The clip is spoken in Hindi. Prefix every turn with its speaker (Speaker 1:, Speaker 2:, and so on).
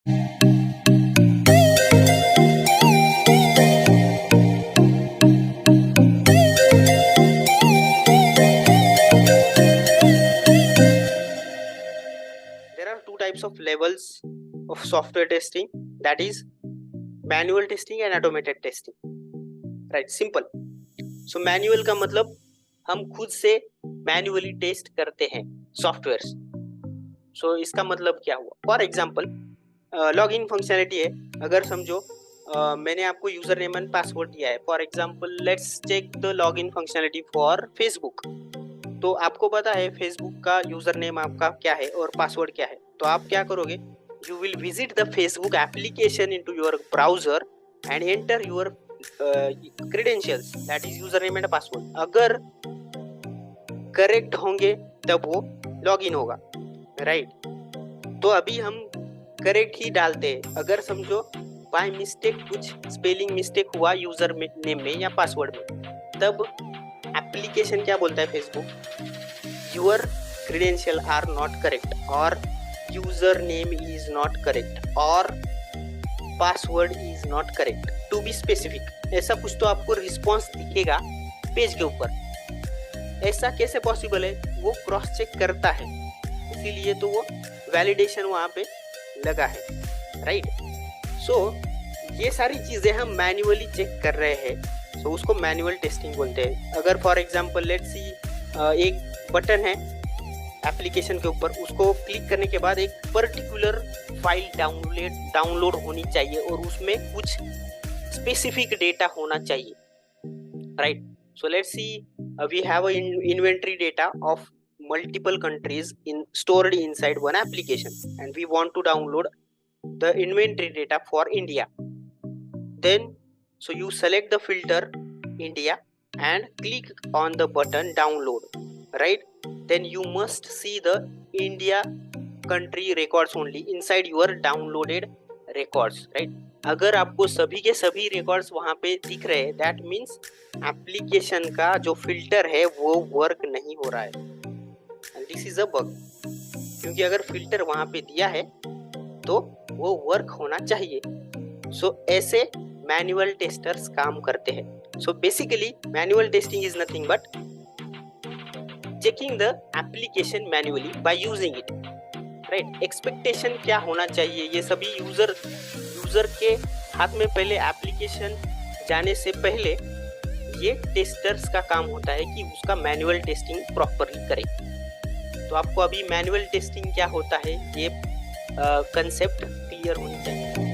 Speaker 1: There are two types of levels of software testing, that is manual testing and automated testing. Right, simple. So manual का मतलब हम खुद से मैन्युअली टेस्ट करते हैं सॉफ्टवेयर्स. सो इसका मतलब क्या हुआ? For example log in functionality है. अगर समझो मैंने आपको यूजर नेम एंड पासवर्ड दिया है. For example let's check the log in functionality for Facebook. तो आपको पता है फेसबुक का यूजर नेम आपका क्या है और पासवर्ड क्या है. तो आप क्या करोगे? You will visit the Facebook application into your browser and enter your credentials, that is user name and password. अगर करेक्ट होंगे तब वो लॉग इन होगा. राइट, तो अभी हम करेक्ट ही डालते हैं. अगर समझो बाय मिस्टेक कुछ स्पेलिंग मिस्टेक हुआ यूजर नेम में या पासवर्ड में, तब एप्लीकेशन क्या बोलता है Facebook? Your credential are not correct or user name is not correct or password is not correct, to be specific. ऐसा कुछ तो आपको रिस्पॉन्स दिखेगा पेज के ऊपर. ऐसा कैसे पॉसिबल है? वो क्रॉस चेक करता है, इसीलिए तो वो वैलिडेशन वहाँ पे लगा है. राइट, सो ये सारी चीज़ें हम मैन्युअली चेक कर रहे हैं. सो उसको मैनुअल टेस्टिंग बोलते हैं. अगर फॉर एग्जांपल लेट्स सी एक बटन है एप्लीकेशन के ऊपर, उसको क्लिक करने के बाद एक पर्टिकुलर फाइल डाउनलोड होनी चाहिए और उसमें कुछ स्पेसिफिक डेटा होना चाहिए. Right, so let's see we have a inventory data of multiple countries stored inside one application and we want to download the inventory data for India. Then so you select the filter India and click on the button download. Right, then you must see the India country records only inside your downloaded records. Right, अगर आपको सभी के सभी रिकॉर्ड्स वहाँ पे दिख रहे हैं, दैट मीन्स एप्लीकेशन का जो फिल्टर है वो वर्क नहीं हो रहा है. दिस इज अ बग, क्योंकि अगर फिल्टर वहां पे दिया है तो वो वर्क होना चाहिए. सो ऐसे मैनुअल टेस्टर्स काम करते हैं. So basically manual testing is nothing but checking the application manually by using it. Right, expectation क्या होना चाहिए, ये सभी यूजर के हाथ में पहले एप्लीकेशन जाने से पहले ये टेस्टर्स का काम होता है कि उसका मैनुअल टेस्टिंग प्रॉपरली करें. तो आपको अभी मैनुअल टेस्टिंग क्या होता है ये कंसेप्ट क्लियर होनी चाहिए.